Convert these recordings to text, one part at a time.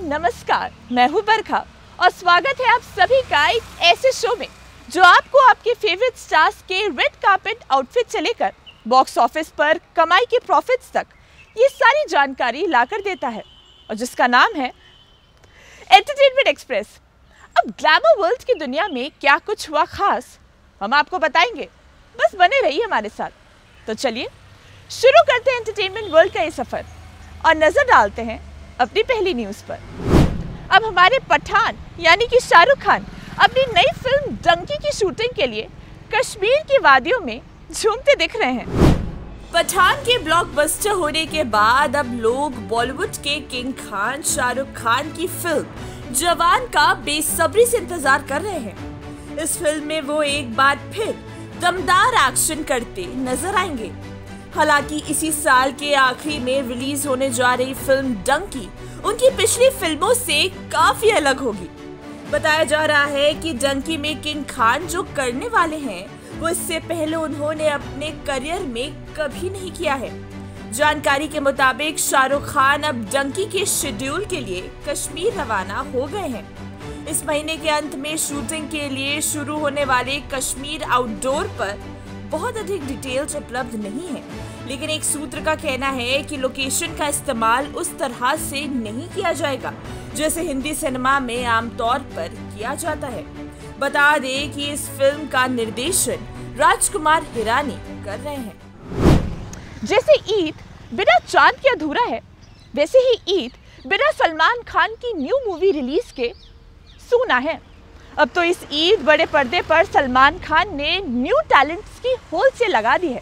नमस्कार, मैं हूं बरखा और स्वागत है आप सभी का एक ऐसे शो में जो आपको आपके फेवरेट स्टार्स के रेड कार्पेट आउटफिट से लेकर बॉक्स ऑफिस पर कमाई के प्रॉफिट्स तक ये सारी जानकारी लाकर देता है और जिसका नाम है एंटरटेनमेंट एक्सप्रेस। अब ग्लैमर वर्ल्ड की दुनिया में क्या कुछ हुआ खास हम आपको बताएंगे, बस बने रहिए हमारे साथ। तो चलिए शुरू करते हैं एंटरटेनमेंट वर्ल्ड का ये सफर और नजर डालते हैं अपनी पहली न्यूज़ पर। अब हमारे पठान यानी कि शाहरुख खान अपनी नई फिल्म डंकी की शूटिंग के लिए कश्मीर की वादियों में झूमते दिख रहे हैं। पठान के ब्लॉकबस्टर होने के बाद अब लोग बॉलीवुड के किंग खान शाहरुख खान की फिल्म जवान का बेसब्री से इंतजार कर रहे हैं। इस फिल्म में वो एक बार फिर दमदार एक्शन करते नजर आएंगे। हालांकि इसी साल के आखिरी में रिलीज होने जा रही फिल्म डंकी उनकी पिछली फिल्मों से काफी अलग होगी। बताया जा रहा है कि डंकी में किंग खान जो करने वाले हैं वो इससे पहले उन्होंने अपने करियर में कभी नहीं किया है। जानकारी के मुताबिक शाहरुख खान अब डंकी के शेड्यूल के लिए कश्मीर रवाना हो गए हैं। इस महीने के अंत में शूटिंग के लिए शुरू होने वाले कश्मीर आउटडोर पर बहुत अधिक डिटेल्स उपलब्ध नहीं है, लेकिन एक सूत्र का कहना है कि लोकेशन का इस्तेमाल उस तरह से नहीं किया जाएगा जैसे हिंदी सिनेमा में आमतौर पर किया जाता है। बता दें कि इस फिल्म का निर्देशन राजकुमार हिरानी कर रहे हैं। जैसे ईद बिना चांद के अधूरा है, वैसे ही ईद बिना सलमान खान की न्यू मूवी रिलीज के सूना है। अब तो इस ईद बड़े पर्दे पर सलमान खान ने न्यू टैलेंट्स की होलसेल लगा दी है।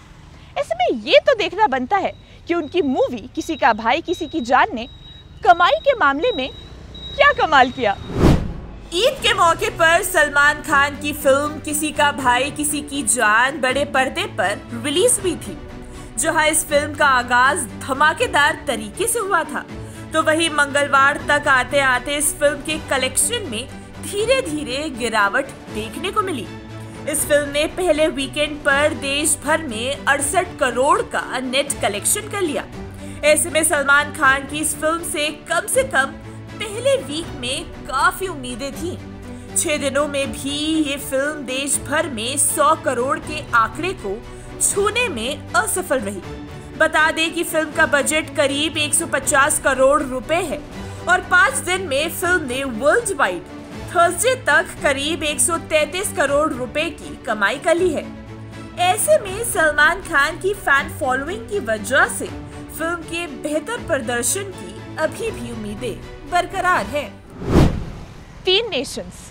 ऐसे में ये तो देखना बनता है कि उनकी मूवी किसी का भाई किसी की जान ने कमाई के मामले में क्या कमाल किया। ईद के मौके पर सलमान खान की फिल्म किसी का भाई किसी की जान बड़े पर्दे पर रिलीज हुई थी। जहां इस फिल्म का आगाज धमाकेदार तरीके से हुआ था, तो वही मंगलवार तक आते आते इस फिल्म के कलेक्शन में धीरे धीरे गिरावट देखने को मिली। इस फिल्म ने पहले वीकेंड पर देश भर में 68 करोड़ का नेट कलेक्शन कर लिया। ऐसे में सलमान खान की इस फिल्म से कम पहले वीक में काफी उम्मीदें थीं। 6 दिनों में भी ये फिल्म देश भर में 100 करोड़ के आंकड़े को छूने में असफल रही। बता दें कि फिल्म का बजट करीब 150 करोड़ रुपए है और 5 दिन में फिल्म ने वर्ल्ड वाइड थर्सडे तक करीब 133 करोड़ रुपए की कमाई कर ली है। ऐसे में सलमान खान की फैन फॉलोइंग की वजह से फिल्म के बेहतर प्रदर्शन की अभी भी उम्मीदें बरकरार हैं। 3 नेशंस,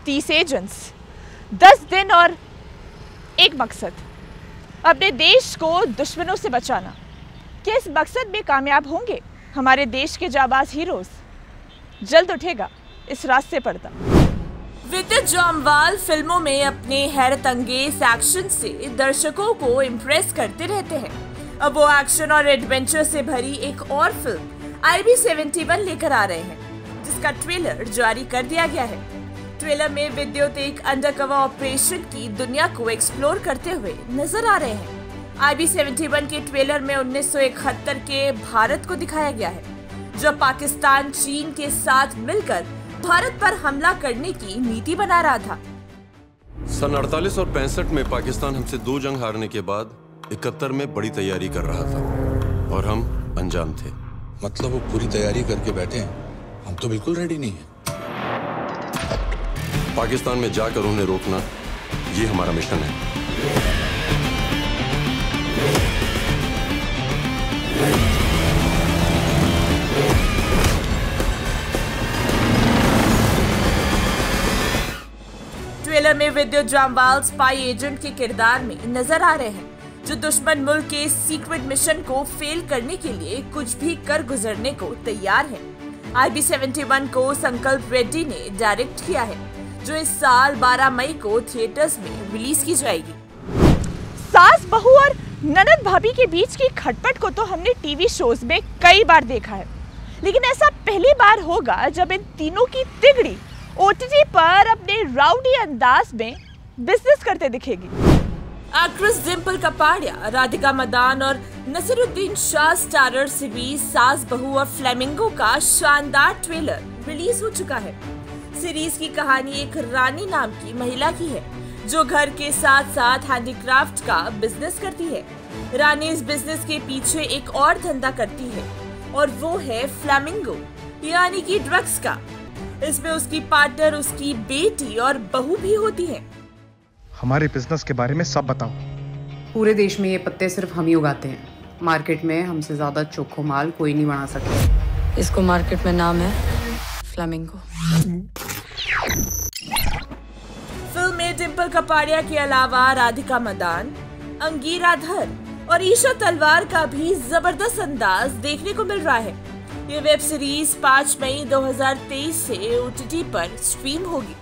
30 एजेंट्स, 10 दिन और एक मकसद, अपने देश को दुश्मनों से बचाना। क्या इस मकसद में कामयाब होंगे हमारे देश के जाबाज हीरोज? जल्द उठेगा इस रास्ते पर था। विद्युत जामवाल फिल्मों में अपने हैरत अंगेज एक्शन से दर्शकों को इम्प्रेस करते रहते हैं। अब वो एक्शन और एडवेंचर से भरी एक और फिल्म IB71 लेकर आ रहे हैं, जिसका ट्रेलर जारी कर दिया गया है। ट्रेलर में विद्युत एक अंडरकवर ऑपरेशन की दुनिया को एक्सप्लोर करते हुए नजर आ रहे हैं। IB71 के ट्रेलर में 1971 के भारत को दिखाया गया है, जब पाकिस्तान चीन के साथ मिलकर भारत पर हमला करने की नीति बना रहा था। सन 48 और 65 में पाकिस्तान हमसे 2 जंग हारने के बाद 71 में बड़ी तैयारी कर रहा था और हम अनजान थे। मतलब वो पूरी तैयारी करके बैठे हैं, हम तो बिल्कुल रेडी नहीं हैं। पाकिस्तान में जाकर उन्हें रोकना, ये हमारा मिशन है। ट्रेलर में विद्युत जामवाल स्पाई एजेंट के किरदार में नजर आ रहे हैं, जो दुश्मन मुल्क के सीक्रेट मिशन को फेल करने के लिए कुछ भी कर गुजरने को तैयार है। IB71 को संकल्प रेड्डी ने डायरेक्ट किया है, जो इस साल 12 मई को थिएटर्स में रिलीज की जाएगी। सास बहू और ननद भाभी के बीच की खटपट को तो हमने टीवी शोज में कई बार देखा है, लेकिन ऐसा पहली बार होगा जब इन तीनों की तिगड़ी OTT पर अपने राउडी अंदाज में बिजनेस करते दिखेगी। एक्ट्रेस डिंपल कपाड़िया, राधिका मदान और नसीरुद्दीन शाह स्टारर सीरीज सास बहू और फ्लेमिंगो का शानदार ट्रेलर रिलीज हो चुका है। सीरीज की कहानी एक रानी नाम की महिला की है जो घर के साथ साथ हैंडीक्राफ्ट का बिजनेस करती है। रानी इस बिजनेस के पीछे एक और धंधा करती है और वो है फ्लेमिंगो यानी कि ड्रग्स का। इसमें उसकी पार्टनर उसकी बेटी और बहू भी होती है। हमारे बिजनेस के बारे में सब बताओ। पूरे देश में ये पत्ते सिर्फ हम ही उगाते हैं। मार्केट में हमसे ज्यादा चोखो माल कोई नहीं बना सके। इसको मार्केट में नाम है फ्लेमिंगो। फिल्म में डिंपल कपाड़िया के अलावा राधिका मदान, अंगीरा धर और ईशा तलवार का भी जबरदस्त अंदाज देखने को मिल रहा है। ये वेब सीरीज 5 मई 2023 से OTT पर स्ट्रीम होगी।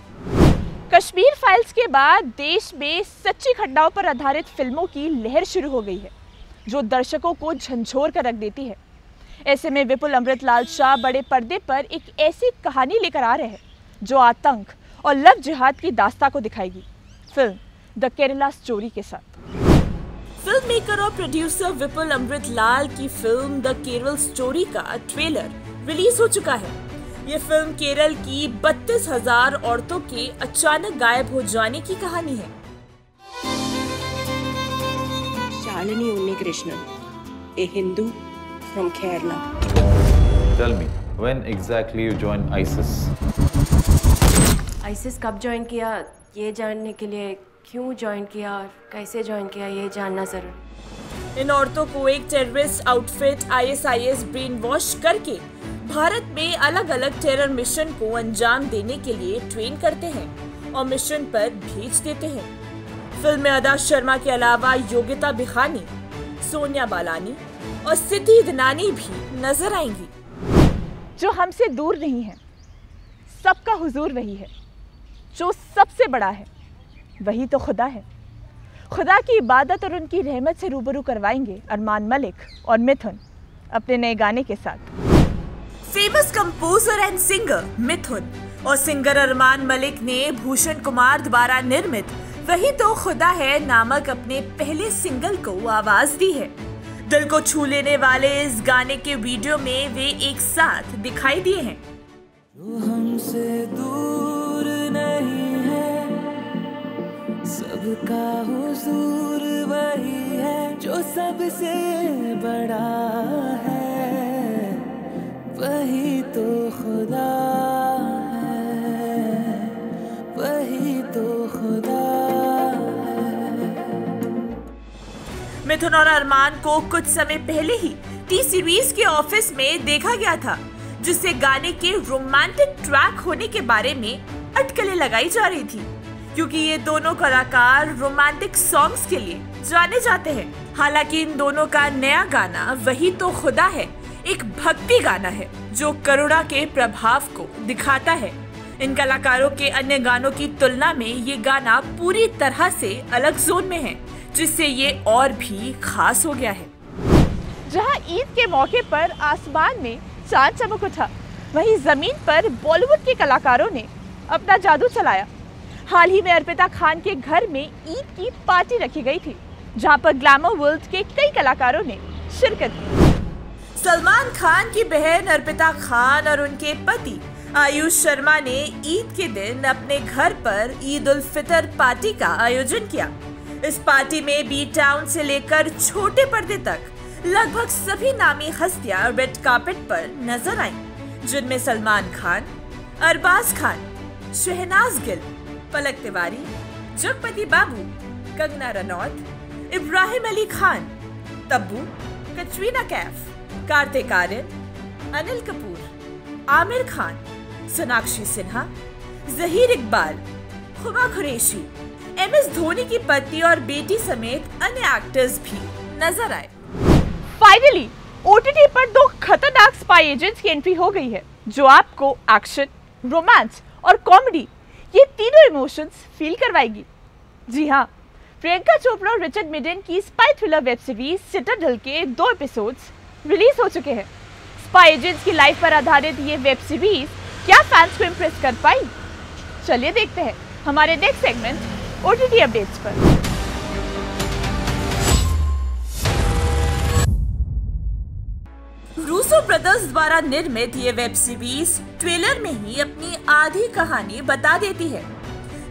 कश्मीर फाइल्स के बाद देश में सच्ची घटनाओं पर आधारित फिल्मों की लहर शुरू हो गई है जो दर्शकों को झंझोर कर रख देती है। ऐसे में विपुल अमृतलाल शाह बड़े पर्दे पर एक ऐसी कहानी लेकर आ रहे हैं जो आतंक और लव जिहाद की दास्तां को दिखाएगी। फिल्म द केरला स्टोरी के साथ फिल्म मेकर और प्रोड्यूसर विपुल अमृतलाल की फिल्म द केरल स्टोरी का ट्रेलर रिलीज हो चुका है। ये फिल्म केरल की 32,000 औरतों के अचानक गायब हो जाने की कहानी है। Shalini Unnikrishnan, a Hindu from Kerala. Tell me, when exactly you joined ISIS? ISIS कब ज्वाइन किया ये जानने के लिए क्यों ज्वाइन किया और कैसे ज्वाइन किया ये जानना जरूर। इन औरतों को एक terrorist outfit ISIS brain wash करके भारत में अलग अलग टेरर मिशन को अंजाम देने के लिए ट्रेन करते हैं और मिशन पर भेज देते हैं। फिल्म में अदा शर्मा के अलावा योगिता बिखानी, सोनिया बालानी और सिद्धि इदनानी भी नजर आएंगी। जो हमसे दूर नहीं है, सबका हुजूर वही है। जो सबसे बड़ा है वही तो खुदा है। खुदा की इबादत और उनकी रहमत से रूबरू करवाएंगे अरमान मलिक और मिथुन अपने नए गाने के साथ। फेमस कंपोजर एंड सिंगर मिथुन और सिंगर अरमान मलिक ने भूषण कुमार द्वारा निर्मित वही तो खुदा है नामक अपने पहले सिंगल को आवाज दी है। दिल को छू लेने वाले इस गाने के वीडियो में वे एक साथ दिखाई दिए हैं। हमसे दूर नहीं है, सबका हुजूर वही है, जो सबसे बड़ा है वही तो खुदा है, वही तो खुदा है। मिथुन और अरमान को कुछ समय पहले ही टी सीरीज के ऑफिस में देखा गया था, जिससे गाने के रोमांटिक ट्रैक होने के बारे में अटकलें लगाई जा रही थी, क्योंकि ये दोनों कलाकार रोमांटिक सॉन्ग्स के लिए जाने जाते हैं। हालांकि इन दोनों का नया गाना वही तो खुदा है एक भक्ति गाना है जो करुणा के प्रभाव को दिखाता है। इन कलाकारों के अन्य गानों की तुलना में ये गाना पूरी तरह से अलग जोन में है, जिससे ये और भी खास हो गया है। जहां ईद के मौके पर आसमान में चांद चमक उठा, वहीं जमीन पर बॉलीवुड के कलाकारों ने अपना जादू चलाया। हाल ही में अर्पिता खान के घर में ईद की पार्टी रखी गई थी, जहां पर ग्लैमर वर्ल्ड के कई कलाकारों ने शिरकत की। सलमान खान की बहन अर्पिता खान और उनके पति आयुष शर्मा ने ईद के दिन अपने घर पर ईद उल फितर पार्टी का आयोजन किया। इस पार्टी में बी टाउन से लेकर छोटे पर्दे तक लगभग सभी नामी हस्तियां रेड कार्पेट पर नजर आईं, जिनमें सलमान खान, अरबाज खान, शहनाज गिल, पलक तिवारी, जगपति बाबू, कंगना रनौत, इब्राहिम अली खान, तब्बू, कटरीना कैफ, कार्तिक आर्यन, अनिल कपूर, आमिर खान, सोनाक्षी सिन्हा, जहीर इकबाल, हुमा कुरैशी, MS धोनी की पत्नी और बेटी समेत अन्य एक्टर्स भी नजर आए। फाइनली OTT पर 2 खतरनाक स्पाई एजेंट्स की एंट्री हो गई है, जो आपको एक्शन, रोमांस और कॉमेडी ये तीनों इमोशंस फील करवाएगी। जी हाँ, प्रियंका चोपड़ा और रिचर्ड मिडेन की spy thriller web series Citadel के 2 एपिसोड्स रिलीज हो चुके हैं। स्पाई एजेंट्स की लाइफ पर आधारित ये वेब सीरीज क्या फैंस को इम्प्रेस कर पाई? चलिए देखते हैं हमारे नेक्स्ट सेगमेंट OTT अपडेट्स पर। रूसो ब्रदर्स द्वारा निर्मित ये वेब सीरीज ट्रेलर में ही अपनी आधी कहानी बता देती है।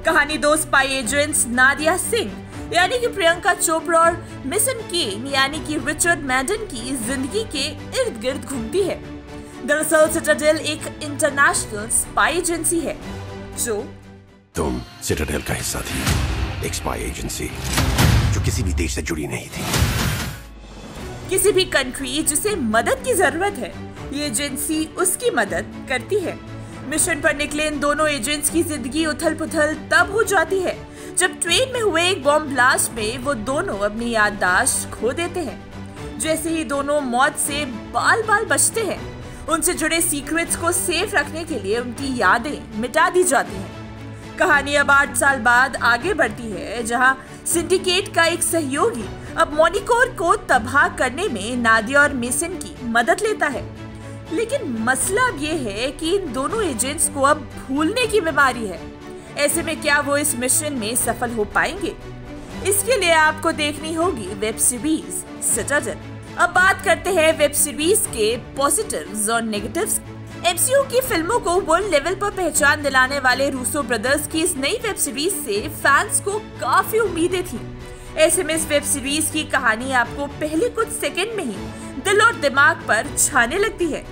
कहानी दो स्पाई एजेंट्स नादिया सिंह यानी कि प्रियंका चोपड़ा और मिशन केन यानी कि रिचर्ड मैडन की जिंदगी के इर्द गिर्द घूमती है। दरअसल सिटाडेल एक इंटरनेशनल स्पाई एजेंसी है जो तुम सिटाडेल का हिस्सा थी, एक स्पाई एजेंसी जो किसी भी देश से जुड़ी नहीं थी। किसी भी कंट्री जिसे मदद की जरूरत है, ये एजेंसी उसकी मदद करती है। मिशन पर निकले इन दोनों एजेंट्स की जिंदगी उथल पुथल तब हो जाती है जब ट्रेन में हुए एक बॉम्ब ब्लास्ट में वो दोनों अपनी याददाश्त खो देते हैं। जैसे ही दोनों मौत से बाल बाल बचते हैं, उनसे जुड़े सीक्रेट्स को सेफ रखने के लिए उनकी यादें मिटा दी जाती हैं। कहानी अब 8 साल बाद आगे बढ़ती है, जहां सिंडिकेट का एक सहयोगी अब मॉनिकोर को तबाह करने में नादिया और मेसन की मदद लेता है। लेकिन मसला अब ये है कि इन दोनों एजेंट्स को अब भूलने की बीमारी है। ऐसे में क्या वो इस मिशन में सफल हो पाएंगे? इसके लिए आपको देखनी होगी वेब सीरीज सिटाडेल। अब बात करते हैं वेब सीरीज के पॉजिटिव्स और नेगेटिव्स। एमसीयू की फिल्मों को वर्ल्ड लेवल पर पहचान दिलाने वाले रूसो ब्रदर्स की इस नई वेब सीरीज से फैंस को काफी उम्मीदें थी। ऐसे में इस वेब सीरीज की कहानी आपको पहले कुछ सेकंड में ही दिल और दिमाग पर छाने लगती है।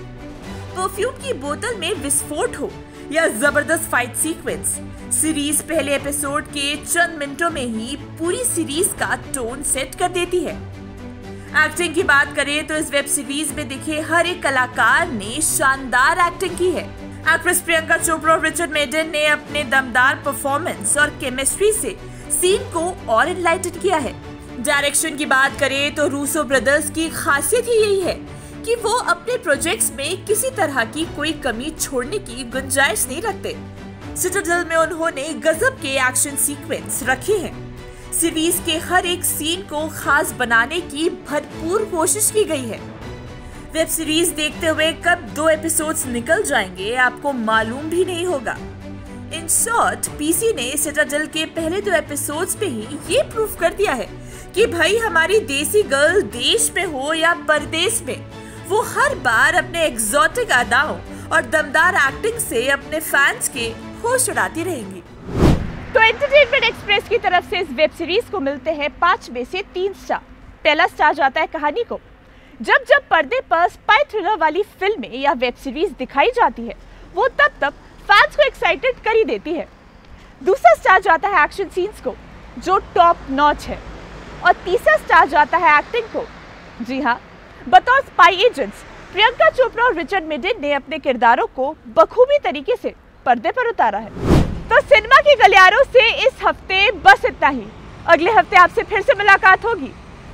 परफ्यूम की बोतल में विस्फोट हो या जबरदस्त फाइट सीक्वेंस, सीरीज पहले एपिसोड के चंद मिनटों में ही पूरी सीरीज का टोन सेट कर देती है। एक्टिंग की बात करें तो इस वेब सीरीज में दिखे हर एक कलाकार ने शानदार एक्टिंग की है। एक्ट्रेस प्रियंका चोपड़ा और रिचर्ड मैडन ने अपने दमदार परफॉर्मेंस और केमिस्ट्री से सीन को और एनलाइटन किया है। डायरेक्शन की बात करें तो रूसो ब्रदर्स की खासियत ही यही है कि वो अपने प्रोजेक्ट्स में किसी तरह की कोई कमी छोड़ने की गुंजाइश नहीं रखते। सिटाडेल में उन्होंने गजब के एक्शन सीक्वेंस रखे हैं। सीरीज के हर एक सीन को खास बनाने की भरपूर कोशिश की गई है। वेब सीरीज देखते हुए कब 2 एपिसोड्स निकल जाएंगे आपको मालूम भी नहीं होगा। इन शॉर्ट, पीसी ने सिटाडेल के पहले 2 एपिसोड्स पे ही ये प्रूव कर दिया है कि भाई हमारी देसी गर्ल देश में हो या परदेश में, वो हर बार अपने एग्जॉटिक अदाओं और दमदार एक्टिंग से अपने फैंस के होश उड़ाती रहेंगी। तो एंटरटेनमेंट एक्सप्रेस की तरफ से इस वेब सीरीज को मिलते हैं 5 में से 3 स्टार। पहला स्टार जाता है कहानी को। जब जब पर्दे पर स्पाई थ्रिलर वाली फिल्में या वेब सीरीज दिखाई जाती है, वो तब फैंस को एक्साइटेड कर ही देती है। दूसरा स्टार जाता है एक्शन सीन्स को, जो टॉप नॉच है। और तीसरा स्टार जाता है एक्टिंग को। जी हाँ, बतौर स्पाई एजेंट्स प्रियंका चोपड़ा और रिचर्ड मैडन ने अपने किरदारों को बखूबी तरीके से पर्दे पर उतारा है। तो सिनेमा के गलियारों से इस हफ्ते बस इतना ही। अगले हफ्ते आपसे फिर से मुलाकात होगी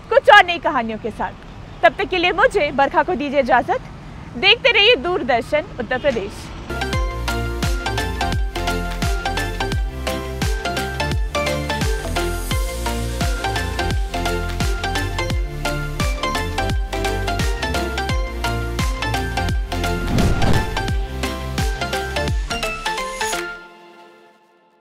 कुछ और नई कहानियों के साथ। तब तक के लिए मुझे बरखा को दीजिए इजाजत। देखते रहिए दूरदर्शन उत्तर प्रदेश।